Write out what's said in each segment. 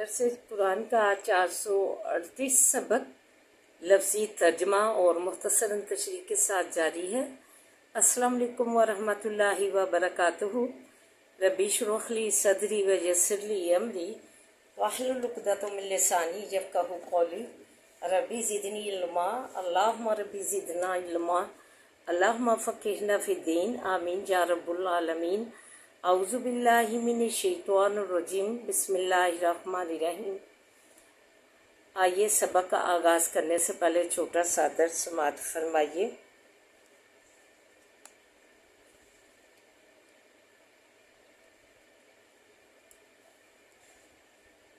درس قرآن کا 438 سبق لفظی ترجمہ اور مختصر تشریح کے ساتھ جاری ہے۔ السلام علیکم ورحمۃ اللہ وبرکاتہ۔ ربی اشرح لی صدری ویسر لی امری واحلل عقدۃ من لسانی یفقہوا قولی۔ ربی زدنی علما، اللہم ربی زدنا علما، اللہم فقہنا فی الدین، آمین یا رب العالمین۔ اعوذ باللہ من الشیطان الرجیم، بسم اللہ الرحمن الرحیم۔ آئیے سبق کا آغاز کرنے سے پہلے چھوٹا سا درس سماعت فرمائیے۔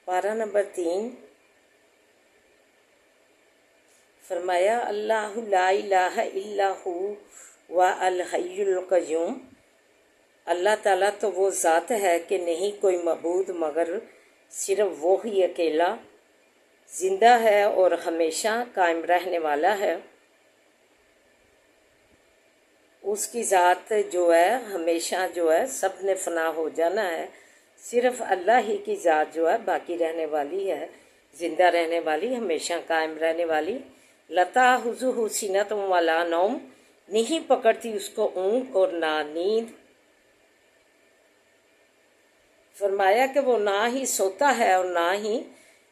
پارہ نمبر 3 فرمایا اللہ لا الہ الا هو الحی القیوم۔ اللہ تعالیٰ تو وہ ذات ہے کہ نہیں کوئی معبود مگر صرف وہی اکیلا، زندہ ہے اور ہمیشہ قائم رہنے والا ہے۔ اس کی ذات جو ہے ہمیشہ جو ہے سب نے فنا ہو جانا ہے، صرف اللہ ہی کی ذات جو ہے باقی رہنے والی ہے، زندہ رہنے والی، ہمیشہ قائم رہنے والی۔ لتا حضو سینت ولا نوم، نہیں پکڑتی اس کو اونگ اور نہ نیند۔ فرمایا کہ وہ نہ ہی سوتا ہے اور نہ ہی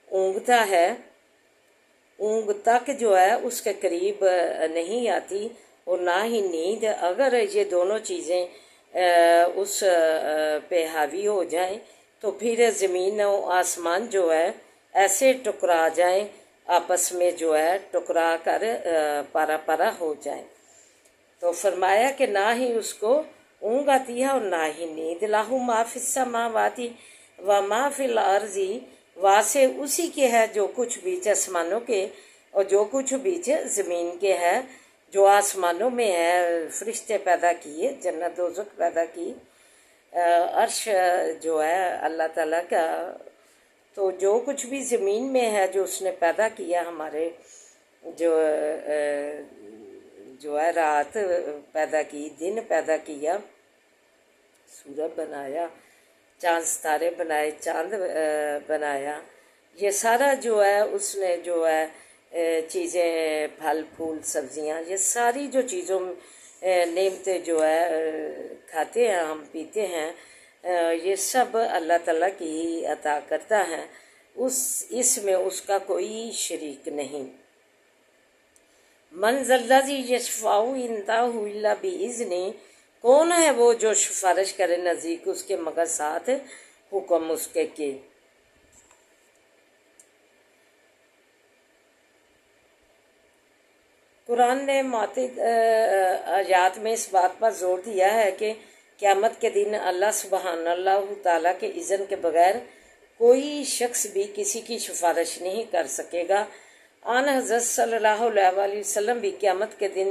اونگتا ہے، اونگ تک جو ہے اس کے قریب نہیں آتی اور نہ ہی نیند۔ اگر یہ دونوں چیزیں اس پہ حاوی ہو جائیں تو پھر زمین و آسمان جو ہے ایسے ٹکرا جائیں، آپس میں جو ہے ٹکرا کر پارا پارا ہو جائیں۔ تو فرمایا کہ نہ ہی اس کو اونگ آتی ہے اور نہ ہی نیند۔ لہو ما فی السماوات و ما فی الارض، واسع اسی کے ہے جو کچھ بیچ آسمانوں کے اور جو کچھ بیچ زمین کے ہے۔ جو آسمانوں میں ہے فرشتے پیدا کیے، جنت دوزخ پیدا کی، عرش جو ہے اللہ تعالیٰ کا، تو جو کچھ بھی زمین میں ہے جو اس نے پیدا کیا، ہمارے جو ہے رات پیدا کی، دن پیدا کیا، سورج بنایا، چاند ستارے بنائے، چاند بنایا، یہ سارا جو ہے اس نے جو ہے چیزیں، پھل پھول سبزیاں، یہ ساری جو چیزوں نعمتیں جو ہے کھاتے ہیں ہم، پیتے ہیں، یہ سب اللہ تعالیٰ کی ہی عطا کرتا ہے، اس میں اس کا کوئی شریک نہیں۔ من ذا الذی یشفع عندہ الا بإذنہ، کون ہے وہ جو سفارش کرے نزدیک اس کے مگر ساتھ حکم اس کے۔ قرآن نے معتدل آیات میں اس بات پر زور دیا ہے کہ قیامت کے دن اللہ سبحان اللہ تعالیٰ کے اذن کے بغیر کوئی شخص بھی کسی کی سفارش نہیں کر سکے گا۔ آن حضرت صلی اللہ علیہ وآلہ وسلم بھی قیامت کے دن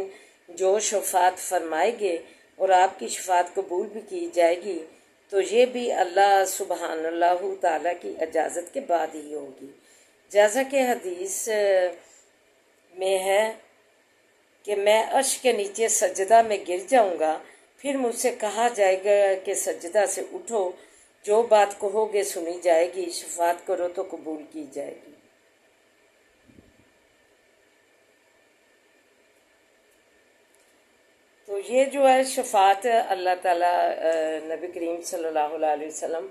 جو شفاعت فرمائیں گے اور آپ کی شفاعت قبول بھی کی جائے گی، تو یہ بھی اللہ سبحان اللہ تعالیٰ کی اجازت کے بعد ہی ہوگی، جیسا کہ حدیث میں ہے کہ میں عرش کے نیچے سجدہ میں گر جاؤں گا، پھر مجھ سے کہا جائے گا کہ سجدہ سے اٹھو، جو بات کہو گے سنی جائے گی، شفاعت کرو تو قبول کی جائے گی۔ تو یہ جو ہے شفاعت اللہ تعالیٰ نبی کریم صلی اللہ علیہ وسلم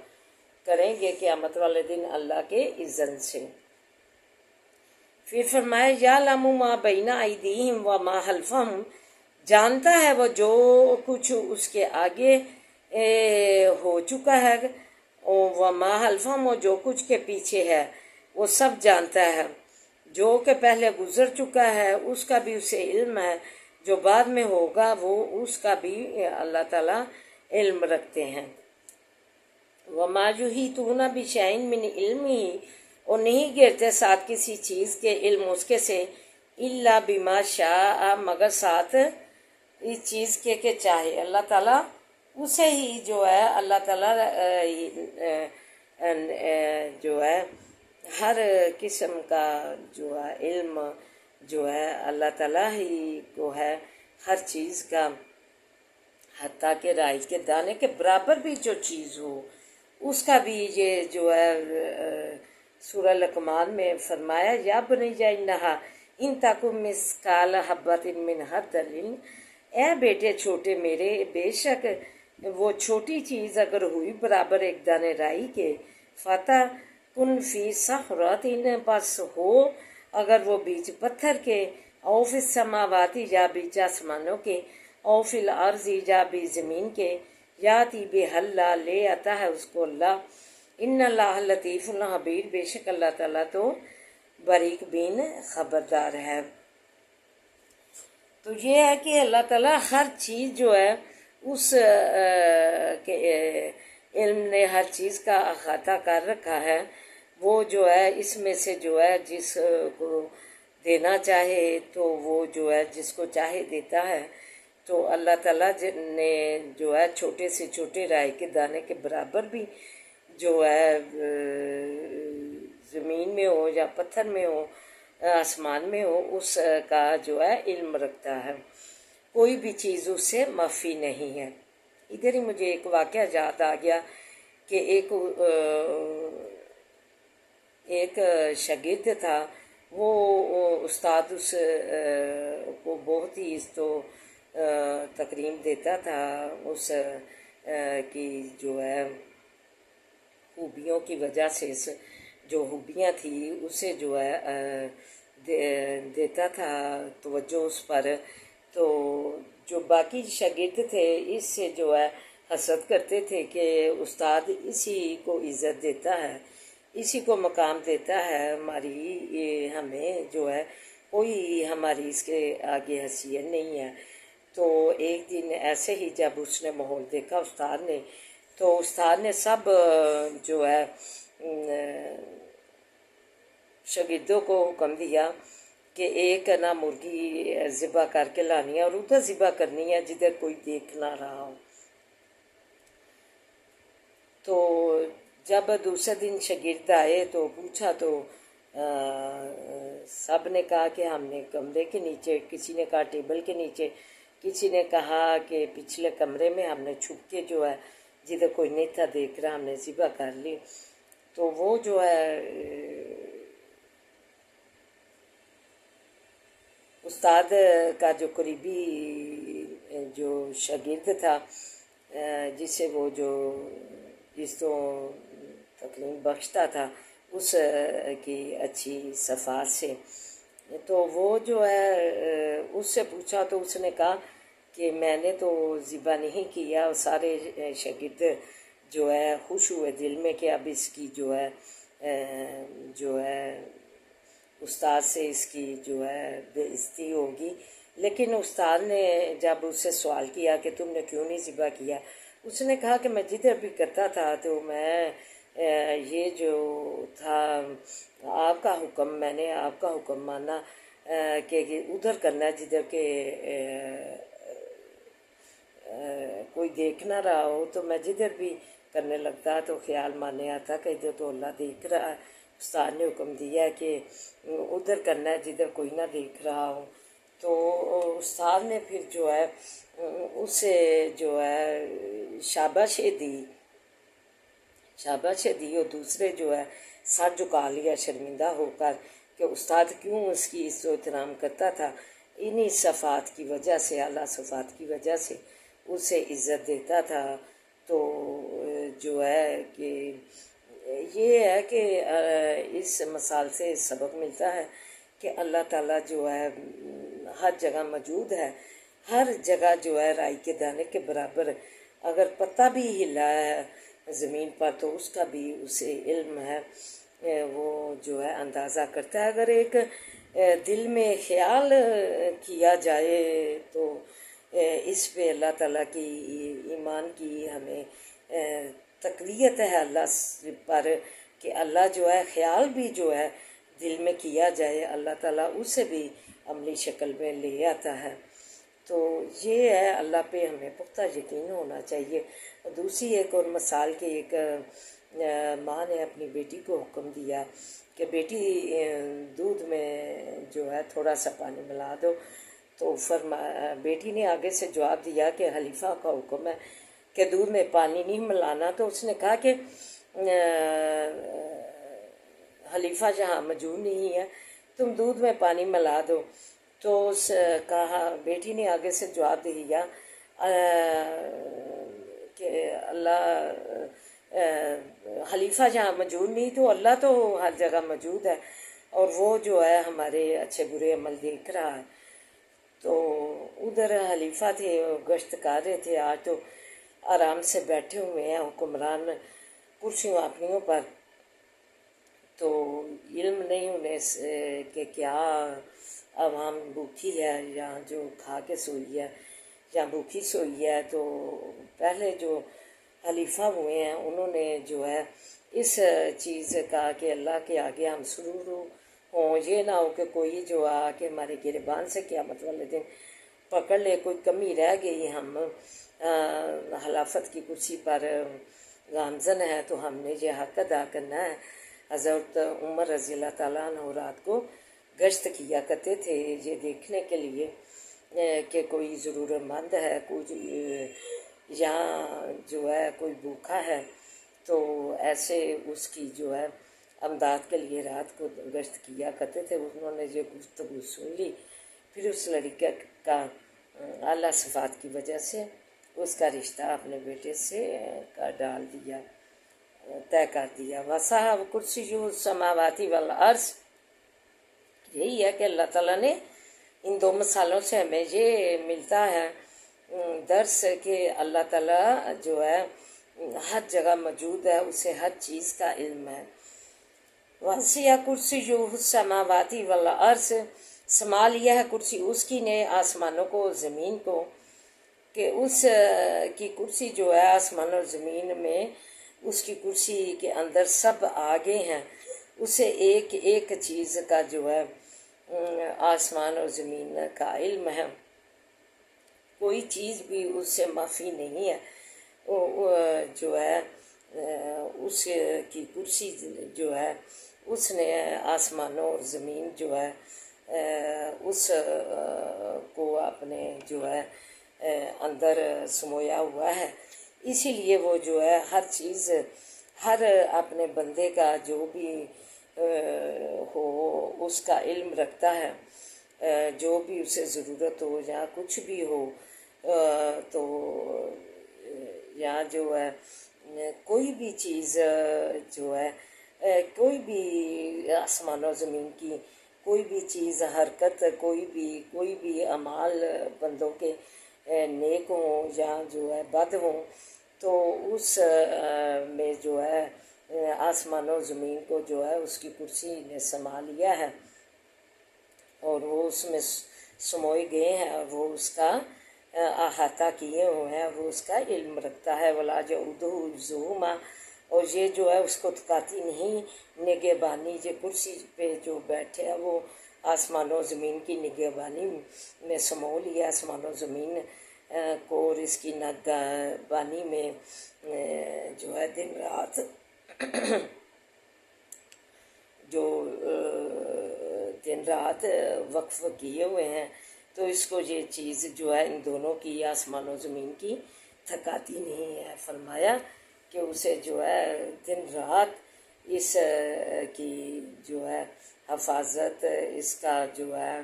کریں گے قیامت والے دن اللہ کے اذن سے۔ پھر فرمایا یعلم ما بین ایدیہم و ما خلفہم، جانتا ہے وہ جو کچھ اس کے آگے ہو چکا ہے، و ما خلفہم، جو کچھ کے پیچھے ہے وہ سب جانتا ہے، جو کہ پہلے گزر چکا ہے اس کا بھی اسے علم ہے، جو بعد میں ہوگا وہ اس کا بھی اللہ تعالیٰ علم رکھتے ہیں۔ وَمَا يُحِيطُونَ بِشَيْءٍ مِّنْ عِلْمِهِ، اور نہیں گھیرتے ساتھ کسی چیز کے علم اس کے سے، إِلَّا بِمَا شَاءَ، مگر ساتھ اس چیز کے کہ چاہے اللہ تعالیٰ، اسے ہی جو ہے اللہ تعالیٰ جو ہے ہر قسم کا جو ہے علم جو ہے اللہ تعالیٰ ہی کو ہے ہر چیز کا، حتیٰ کہ رائی کے دانے کے برابر بھی جو چیز ہو اس کا بھی یہ جو ہے سورہ لقمان میں فرمایا یا بنیا انہا ان تکم مثقال حبۃ من خردل، اے بیٹے چھوٹے میرے، بے شک وہ چھوٹی چیز اگر ہوئی برابر ایک دانے رائی کے، فتح کن فی صخرۃ، بس ہو اگر وہ بیچ پتھر کے، او فی السماوات یا بیچ آسمانوں کے، او فی الارض یا بیچ زمین کے، یاتی بہا، لے آتا ہے اس کو اللہ، ان اللہ لطیف خبیر، بے شک اللہ تعالیٰ تو باریک بین خبردار ہے۔ تو یہ ہے کہ اللہ تعالیٰ ہر چیز جو ہے اس کے علم نے ہر چیز کا احاطہ کر رکھا ہے، وہ جو ہے اس میں سے جو ہے جس کو دینا چاہے تو وہ جو ہے جس کو چاہے دیتا ہے۔ تو اللہ تعالیٰ نے جو ہے چھوٹے سے چھوٹے رائے کے دانے کے برابر بھی جو ہے زمین میں ہو یا پتھر میں ہو، آسمان میں ہو، اس کا جو ہے علم رکھتا ہے، کوئی بھی چیز اس سے مخفی نہیں ہے۔ ادھر ہی مجھے ایک واقعہ یاد آ گیا کہ ایک شاگرد تھا، وہ استاد اس کو بہت ہی تکریم دیتا تھا، اس کی جو ہے خوبیوں کی وجہ سے، جو خوبیاں تھیں اسے جو ہے دیتا تھا توجہ اس پر۔ تو جو باقی شاگرد تھے اس سے جو ہے حسد کرتے تھے کہ استاد اسی کو عزت دیتا ہے، اسی کو مقام دیتا ہے، ہمیں جو ہے کوئی ہماری اس کے آگے حیثیت نہیں ہے۔ تو ایک دن ایسے ہی جب اس نے ماحول دیکھا استاد نے، تو استاد نے سب جو ہے شاگردوں کو حکم دیا کہ ایک نا مرغی ذبح کر کے لانی ہے اور ادھر ذبح کرنی ہے جدھر کوئی دیکھ نہ رہا ہو۔ تو جب دوسرے دن شاگرد آئے تو پوچھا تو سب نے کہا کہ ہم نے کمرے کے نیچے، کسی نے کہا ٹیبل کے نیچے، کسی نے کہا کہ پچھلے کمرے میں ہم نے چھپ کے جو ہے جدھر کوئی نہیں تھا دیکھ رہا ہم نے ذبح کر لی۔ تو وہ جو ہے استاد کا جو قریبی جو شاگرد تھا، جسے وہ جس کو تکریم بخشتا تھا، اس کی اچھی صفات سے، تو وہ جو ہے اس سے پوچھا تو اس نے کہا کہ میں نے تو ذبح نہیں کیا۔ اور سارے شاگرد جو ہے خوش ہوئے دل میں کہ اب اس کی جو ہے استاد سے اس کی جو ہے بے عزتی ہوگی۔ لیکن استاد نے جب اس سے سوال کیا کہ تم نے کیوں نہیں ذبح کیا، اس نے کہا کہ میں جدھر بھی کرتا تھا تو میں یہ جو تھا آپ کا حکم، میں نے آپ کا حکم مانا کہ ادھر کرنا ہے جدھر کہ کوئی دیکھ نہ رہا ہو، تو میں جدھر بھی کرنے لگتا تو خیال مانے آتا کہ ادھر تو اللہ دیکھ رہا ہے۔ استاد نے حکم دیا ہے کہ ادھر کرنا ہے جدھر کوئی نہ دیکھ رہا ہو۔ تو استاد نے پھر جو ہے اسے جو ہے شاباشی دی اور دوسرے جو ہے سر جھکا لیا شرمندہ ہو کر کہ استاد کیوں اس کی عزت و احترام کرتا تھا، انہی صفات کی وجہ سے، اعلیٰ صفات کی وجہ سے اسے عزت دیتا تھا۔ تو جو ہے کہ یہ ہے کہ اس مثال سے سبق ملتا ہے کہ اللہ تعالیٰ جو ہے ہر جگہ موجود ہے، ہر جگہ جو ہے رائی کے دانے کے برابر، اگر پتہ بھی ہلا ہے زمین پر تو اس کا بھی اسے علم ہے، وہ جو ہے اندازہ کرتا ہے۔ اگر ایک دل میں خیال کیا جائے تو اس پہ اللہ تعالیٰ کی ایمان کی ہمیں تقویت ہے اللہ پر کہ اللہ جو ہے خیال بھی جو ہے دل میں کیا جائے اللہ تعالیٰ اسے بھی عملی شکل میں لے آتا ہے۔ تو یہ ہے اللہ پہ ہمیں پختہ یقین ہونا چاہیے۔ دوسری ایک اور مثال کہ ایک ماں نے اپنی بیٹی کو حکم دیا کہ بیٹی دودھ میں جو ہے تھوڑا سا پانی ملا دو، تو بیٹی نے آگے سے جواب دیا کہ خلیفہ کا حکم ہے کہ دودھ میں پانی نہیں ملانا۔ تو اس نے کہا کہ خلیفہ جہاں موجود نہیں ہے تم دودھ میں پانی ملا دو۔ تو اس کہا بیٹی نے آگے سے جواب دیا کہ اللہ خلیفہ جہاں موجود نہیں تو اللہ تو ہر جگہ موجود ہے، اور وہ جو ہے ہمارے اچھے برے عمل دیکھ رہا ہے۔ تو ادھر خلیفہ تھے، وہ گشت کر رہے تھے، آج تو آرام سے بیٹھے ہوئے ہیں حکمران کرسیوں اپنیوں پر، تو علم نہیں انہیں کہ کیا عوام بھوکی ہے یا جو کھا کے سوئی ہے یا بھوکی سوئی ہے۔ تو پہلے جو خلیفہ ہوئے ہیں انہوں نے جو ہے اس چیز کا کہ اللہ کے آگے ہم سرور ہوں، یہ نہ ہو کہ کوئی جو آ کے ہمارے گریبان سے قیامت والے دن پکڑ لے، کوئی کمی رہ گئی، ہم خلافت کی کرسی پر گامزن ہے تو ہم نے یہ حق ادا کرنا ہے۔ حضرت عمر رضی اللہ تعالیٰ عنہ رات کو گشت کیا کرتے تھے یہ دیکھنے کے لیے کہ کوئی ضرورت مند ہے، کوئی یہاں جو ہے کوئی بھوکا ہے، تو ایسے اس کی جو ہے امداد کے لیے رات کو گشت کیا کرتے تھے۔ انہوں نے یہ گفتگو سن لی، پھر اس لڑکے کا اعلیٰ صفات کی وجہ سے اس کا رشتہ اپنے بیٹے سے ڈال دیا، طے کر دیا۔ وَصَحَ كُرْسِيُّهُ السَّمَاوَاتِ وَالْأَرْضِ، یہی ہے کہ اللہ تعالیٰ نے ان دو مثالوں سے ہمیں یہ ملتا ہے درس کہ اللہ تعالیٰ جو ہے ہر جگہ موجود ہے، اسے ہر چیز کا علم ہے۔ وَسِعَ كُرْسِيُّهُ السَّمَاوَاتِ وَالْأَرْضِ، سنبھال لیا ہے کرسی اس کی نے آسمانوں کو زمین کو، کہ اس کی کرسی جو ہے آسمان اور زمین میں، اس کی کرسی کے اندر سب آگے ہیں، اسے ایک ایک چیز کا جو ہے آسمان اور زمین کا علم ہے، کوئی چیز بھی اس سے معافی نہیں ہے۔ جو ہے اس کی کرسی جو ہے اس نے آسمانوں اور زمین جو ہے اس کو اپنے جو ہے اندر سمویا ہوا ہے، اسی لیے وہ جو ہے ہر چیز ہر اپنے بندے کا جو بھی ہو اس کا علم رکھتا ہے، جو بھی اسے ضرورت ہو یا کچھ بھی ہو، تو یا جو ہے کوئی بھی چیز جو ہے کوئی بھی آسمان و زمین کی کوئی بھی چیز حرکت کوئی بھی اعمال بندوں کے نیک ہوں یا جو ہے بد ہوں، تو اس میں جو ہے آسمان و زمین کو جو ہے اس کی کرسی نے سنبھال لیا ہے، اور وہ اس میں سموئے گئے ہیں، اور وہ اس کا احاطہ کیے ہوئے ہیں، وہ اس کا علم رکھتا ہے۔ وَلَا يَئُودُهُ حِفْظُهُمَا، اور یہ جو ہے اس کو تھکاتی نہیں نگہبانی، یہ کرسی پہ جو بیٹھے ہے وہ آسمان و زمین کی نگہبانی میں سمو لیا آسمان و زمین کو، اور اس کی نگہبانی میں جو ہے دن رات جو دن رات وقف کیے ہوئے ہیں، تو اس کو یہ چیز جو ہے ان دونوں کی آسمان و زمین کی تھکاتی نہیں ہے۔ فرمایا کہ اسے جو ہے دن رات اس کی جو ہے حفاظت، اس کا جو ہے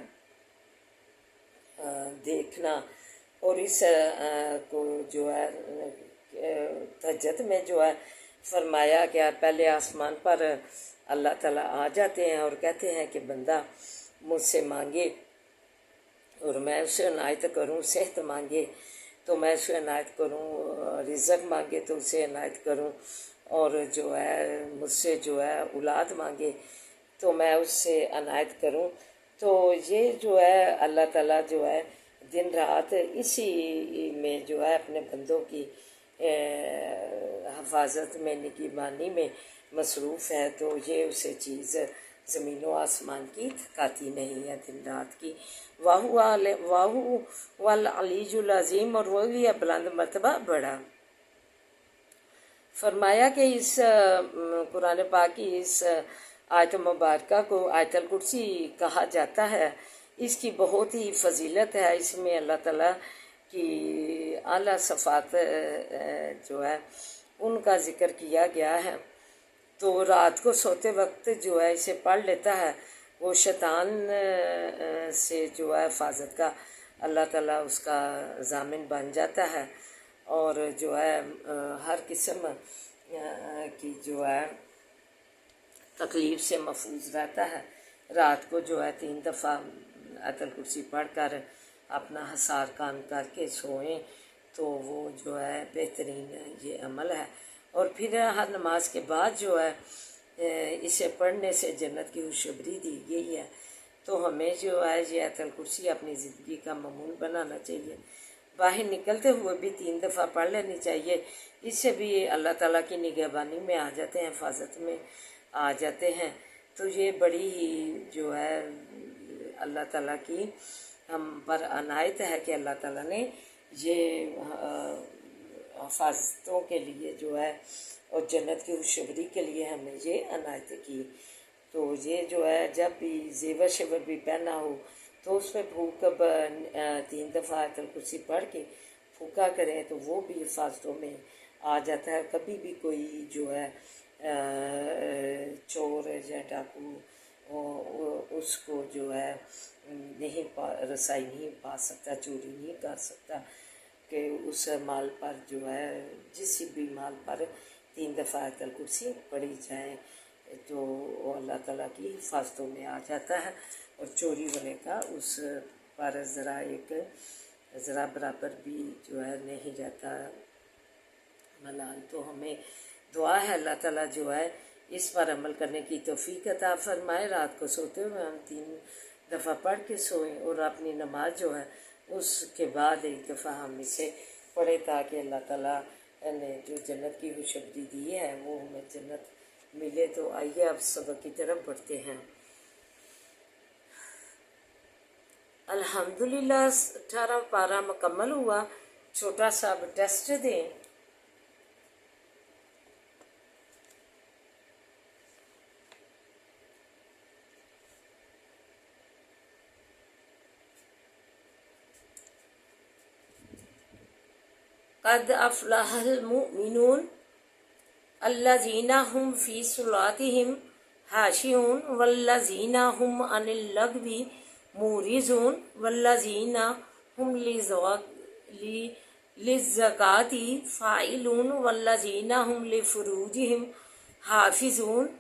دیکھنا، اور اس کو جو ہے تہجد میں جو ہے فرمایا کہ پہلے آسمان پر اللہ تعالیٰ آ جاتے ہیں اور کہتے ہیں کہ بندہ مجھ سے مانگے اور میں اسے عنایت کروں، صحت مانگے تو میں اسے عنایت کروں، رزق مانگے تو اسے عنایت کروں، اور جو ہے مجھ سے جو ہے اولاد مانگے تو میں اس سے عنایت کروں۔ تو یہ جو ہے اللہ تعالیٰ جو ہے دن رات اسی میں جو ہے اپنے بندوں کی حفاظت میں نگہبانی میں مصروف ہے، تو یہ اسے چیز زمین و آسمان کی تھکاتی نہیں ہے دن رات کی۔ وَهُوَ الْعَلِيُّ الْعَظِيمُ، اور وہی ہے بلند مرتبہ بڑا۔ فرمایا کہ اس قرآن پاک کی اس آیت مبارکہ کو آیت الکرسی کہا جاتا ہے، اس کی بہت ہی فضیلت ہے، اس میں اللہ تعالیٰ کی اعلیٰ صفات جو ہے ان کا ذکر کیا گیا ہے، تو رات کو سوتے وقت جو ہے اسے پڑھ لیتا ہے، وہ شیطان سے جو ہے حفاظت کا اللہ تعالیٰ اس کا ضامن بن جاتا ہے، اور جو ہے ہر قسم کی جو ہے تکلیف سے محفوظ رہتا ہے۔ رات کو جو ہے 3 دفعہ آیت الکرسی پڑھ کر اپنا حصار کام کر کے سوئیں تو وہ جو ہے بہترین یہ عمل ہے۔ اور پھر ہر نماز کے بعد جو ہے اسے پڑھنے سے جنت کی خوشخبری دی گئی ہے، تو ہمیں جو ہے یہ آیت الکرسی اپنی زندگی کا معمول بنانا چاہیے۔ باہر نکلتے ہوئے بھی 3 دفعہ پڑھ لینی چاہیے، اس سے بھی اللہ تعالیٰ کی نگہبانی میں آ جاتے ہیں، حفاظت میں آ جاتے ہیں۔ تو یہ بڑی ہی جو ہے اللہ تعالیٰ کی ہم پر عنایت ہے کہ اللہ تعالیٰ نے یہ حفاظتوں کے لیے جو ہے اور جنت کی خوشخبری کے لیے ہمیں یہ عنایت کی۔ تو یہ جو ہے جب بھی زیور شیور بھی پہنا ہو تو اس پہ پھونک 3 دفعہ آیت الکرسی پڑھ کے پھونکا کریں تو وہ بھی حفاظتوں میں آ جاتا ہے۔ کبھی بھی کوئی جو ہے چور یا ڈاکو اس کو جو ہے رسائی نہیں پا سکتا، چوری نہیں کر سکتا کہ اس مال پر جو ہے جس بھی مال پر 3 دفعہ آیت الکرسی پڑھی جائیں تو وہ اللہ تعالیٰ کی حفاظتوں میں آ جاتا ہے، اور چوری ہونے کا اس پر ذرا برابر بھی جو ہے نہیں رہتا ملال۔ تو ہمیں دعا ہے اللہ تعالیٰ جو ہے اس پر عمل کرنے کی توفیق عطا فرمائے۔ رات کو سوتے ہوئے ہم 3 دفعہ پڑھ کے سوئیں، اور اپنی نماز جو ہے اس کے بعد 1 دفعہ ہم اسے پڑھیں تاکہ اللہ تعالیٰ نے جو جنت کی خوشخبری دی ہے وہ ہمیں جنت ملے۔ تو آئیے اب سبق کی طرف بڑھتے ہیں۔ الحمدللہ 18 پارہ مکمل ہوا، چھوٹا سا اب ٹیسٹ دیں۔ قد افلح المؤمنون الذین هم فی صلاتهم خاشعون والذین هم عن اللغو معرضون والذین هم للزکاة فاعلون والذین هم لفروجهم حافظون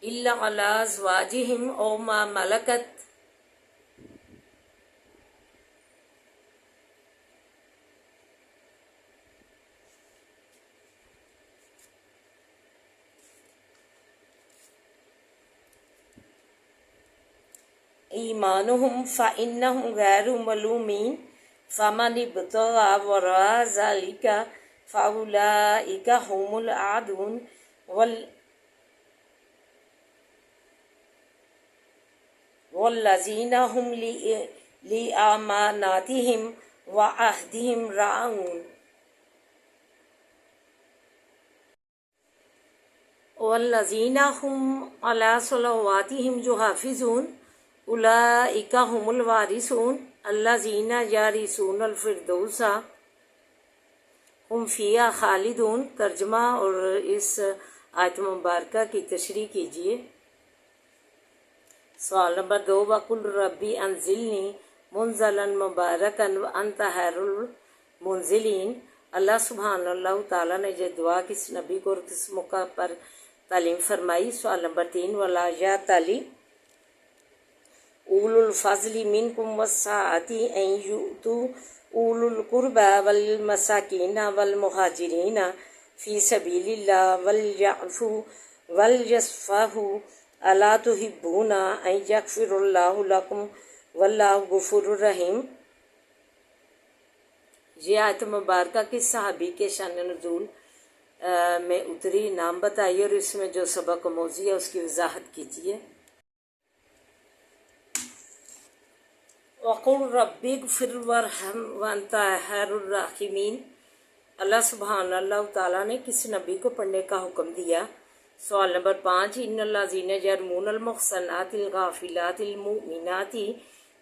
الا علی ازواجہم او ما ملکت ایمانہم فإنہم غیر ملومین فمن ابتغی وراء ذلک فأولئک هم العادون والذین هم لأماناتہم وعہدہم راعون والذین هم علی صلواتہم یحافظون اولئک هم الوارثون الذین یرثون الفردوس هم فیہا خالدون۔ ترجمہ اور اس آیت مبارکہ کی تشریح کیجیے۔ سوال نمبر 2، وَقُلْ رَبِّ أَنزِلْنِي مُنزَلًا مُبَارَكًا وَأَنْتَ خَيْرُ الْمُنزِلِينَ۔ اللہ سبحانہ اللہ تعالیٰ نے یہ دعا کس نبی کو اور کس موقع پر تعلیم فرمائی؟ سوال نمبر 3، وَلَا يَأْتَلِ أُولُو الْفَضْلِ مِنْكُمْ وَالسَّعَةِ أَنْ يُؤْتُوا أُولِي الْقُرْبَى وَالْمَسَاكِينَ وَالْمُهَاجِرِينَ فِي سَبِيلِ اللَّهِ وَلْيَعْفُوا وَلْيَصْفَحُوا أَلَا تُحِبُّونَ أَنْ يَغْفِرَ اللَّهُ لَكُمْ وَاللَّهُ غَفُورٌ رَحِيمٌ۔ یہ آیت مبارکہ کس صحابی کے شان نزول میں اتری؟ نام بتائیے اور اس میں جو سبق موضوع ہے اس کی وضاحت کیجیے۔ وَقُلْ رَبِّ اغْفِرْ وَارْحَمْ وَأَنْتَ خَيْرُ الرَّاحِمِينَ۔ اللہ سبحانہ اللہ تعالیٰ نے کس نبی کو پڑھنے کا حکم دیا؟ سوال نمبر 5، ان الذین یرمون المحصنات الغافلات المؤمنات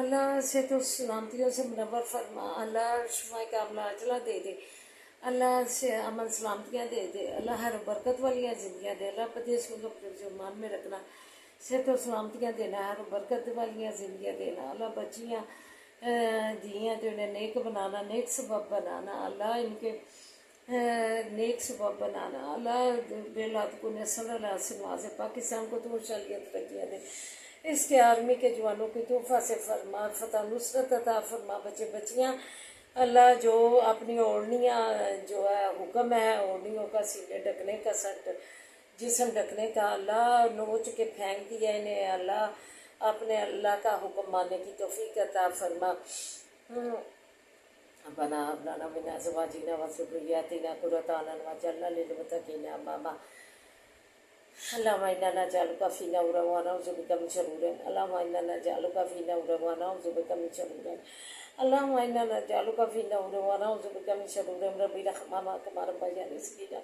اللہ سے تو سلامتیوں سے منور فرما، اللہ شفا کاملہ عاجلہ دے دے، اللہ سے امن سلامتیاں دے دے، اللہ ہر برکت والی زندگیاں دے، اللہ پردیس کو جو مان میں رکھنا، صحت و سلامتیاں دینا، ہر برکت والی زندگیاں دینا، اللہ بچیاں دیاں جو انہیں نیک بنانا، نیک سبب بنانا، اللہ ان کے نیک سبب بنانا، اللہ بے اولاد کو نسل اللہ سے نوازے، پاکستان کو تو خوشحالیت ترقیاں دے، اس کے آرمی کے جوانوں کی تحفہ سے فرما، فتح نصرت عطا فرما، بچے بچیاں اللہ جو اپنی اوڑھنیاں جو ہے حکم ہے اوڑھنیوں کا سینے ڈھکنے کا، سر جسم ڈھکنے کا، اللہ نوچ کے پھینک دیا انہیں، اللہ اپنے اللہ کا حکم ماننے کی توفیق عطا فرما۔ ربنا هب لنا من ازواجنا وذرياتنا قرة اعين واجعلنا للمتقين اماما۔ اللهم انا نجعلك في نور ونعوذ بك من شرور، اللهم انا نجعلك في نور ونعوذ بك من شرور، اللهم انا نجعلك في نور ونعوذ بك من شرور، رب ارحمهما كما ربياني صغيرا،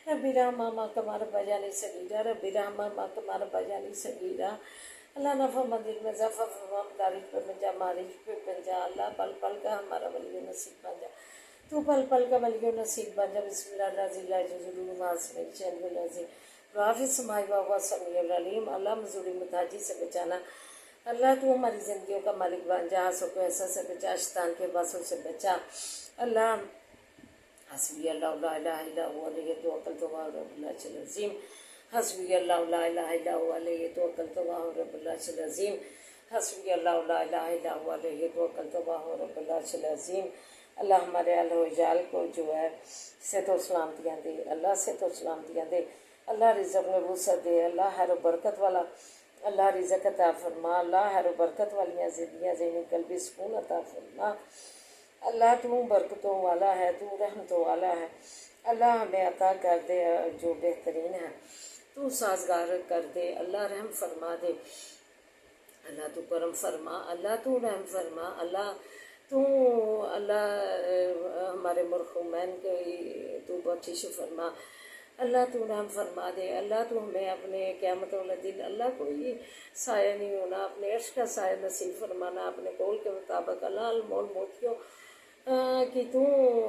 رب ارحمهما كما ربياني صغيرا، رب ارحمهما كما ربياني صغيرا۔ اللہ نفع مندل میں ظفر فرمام، تاریخ پر بن جا، معارج پہ بن جا، اللہ پل پل کا ہمارا ولی و نصیب بن جا، تو پل پل کا ولی و نصیب بن جا۔ بسم اللہ الرحمن الرحیم، معصوم شان العظیم رافع سمائی و سمیع العلیم۔ اللہ مزوری متاجی سے بچانا، اللہ تو ہماری زندگیوں کا مالک بن جا، حسد کو ایسا سے بچا، شیطان کے باسوں سے بچا، اللہ حسبی اللہ لا الہ الا هو علیہ توکلت وهو رب العرش العظیم، حسبی اللہ لا الہ الا هو علیہ توکلت وهو رب العرش العظیم، حسبی اللہ لا الہ الا هو علیہ توکلت وهو رب العرش العظیم۔ اللہ ہمارے اہل و عیال کو جو ہے صحت و سلامتیاں دے، اللہ صحت و سلامتیاں دے، اللہ رزق میں وسعت دے، اللہ خیر و برکت والا اللہ رزق عطا فرما، اللہ خیر و برکت والیاں زندگیاں ذہنی قلبی سکون عطا فرما، اللہ تو برکتوں والا ہے، تو رحمتوں والا ہے، اللہ ہمیں عطا کر دے جو بہترین ہے، تو سازگار کر دے، اللہ رحم فرما دے، اللہ تو کرم فرما، اللہ تو رحم فرما، اللہ تو اللہ ہمارے مرحومین کی تو بخشش فرما، اللہ تو رحم فرما دے، اللہ تو ہمیں اپنے قیامت والا دن اللہ کوئی سایہ نہیں ہونا، اپنے عرش کا سایہ نصیب فرمانا، اپنے قول کے مطابق اللہ المول موتیوں کہ تو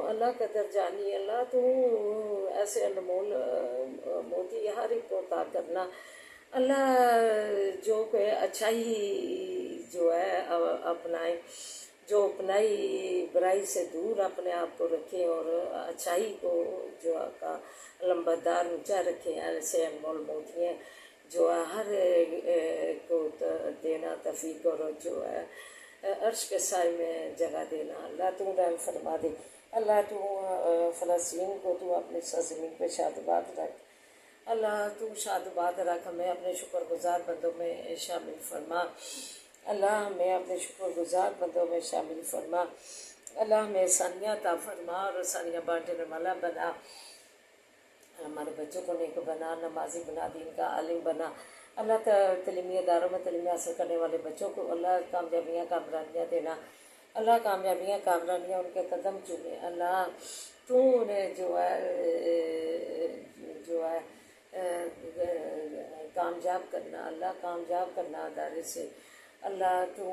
اللہ قدر جانی، اللہ تو ایسے انمول موتی ہر ایک کو عطا کرنا، اللہ جو کہ اچھائی جو ہے اپنائے، جو اپنائی برائی سے دور اپنے آپ کو رکھے اور اچھائی کو جو کا لمبردار اونچا رکھے، ایسے انمول موتی ہیں جو ہر کو دینا توفیق اور جو ہے عرش کے سائے میں جگہ دینا، اللہ تو رحم فرما دے، اللہ تو فلسطین کو تو اپنی سرزمین پہ شادباد رکھ، اللہ تو شادباد رکھ، ہمیں اپنے شکر گزار بندوں میں شامل فرما، اللہ ہمیں اپنے شکر گزار بندوں میں شامل فرما، اللہ ہمیں آسانیاں عطا فرما اور آسانیاں بانٹنے والا بنا، ہمارے بچوں کو نیک بنا، نمازی بنا، دین کا عالم بنا، اللہ تعلیمی اداروں میں تعلیم حاصل کرنے والے بچوں کو اللہ کامیابیاں کامرانیاں دینا، اللہ کامیابیاں کامرانیاں ان کے قدم چومے، اللہ تو انہیں جو ہے کامیاب کرنا، اللہ کامیاب کرنا ادارے سے، اللہ تو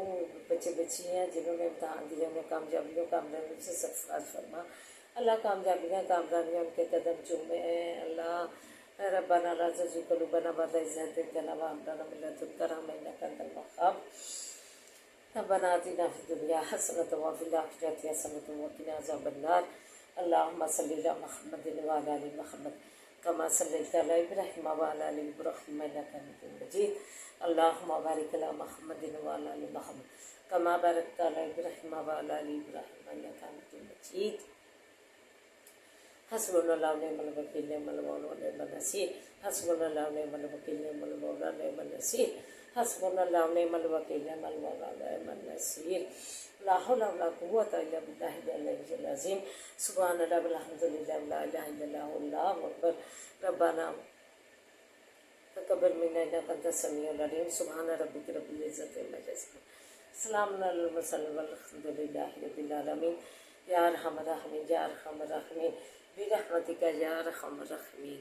بچے بچی ہیں جنہوں نے امتحان دیے انہیں کامیابیوں کامرانیوں سے سرفراز فرما، اللہ کامیابیاں کامرانیاں ان کے قدم چومے، اللہ ربنا لا تزغ قلوبنا بعد إذ هديتنا وهب لنا من لدنك رحمة إنك أنت الوهاب، ربنا آتنا في الدنيا حسنة وفي الآخرة حسنة وقنا عذاب النار، اللهم صل على محمد وعلى آل محمد كما صليت على إبراهيم وعلى آل إبراهيم إنك حميد مجيد، اللهم بارك على محمد وعلى آل محمد كما باركت على إبراهيم وعلى آل إبراهيم إنك حميد مجيد۔ حسبنا الله ونعم الوكيل، نعم المولى ونعم النصير، حسبنا الله ونعم الوكيل، نعم المولى ونعم النصير، حسبنا الله ونعم الوكيل، نعم المولى ونعم النصير، لا حول ولا قوة إلا بالله العلي العظيم، سبحان الله والحمد لله ولا إله إلا الله والله أكبر، ربنا تقبل منا إنك أنت السميع العليم، سبحان ربك رب العزة عما يصفون، سلام على المرسلين والحمد لله رب العالمين، یا ارحم الراحمین، یا ارحم الراحمین، برحمتک یا ارحم الراحمین۔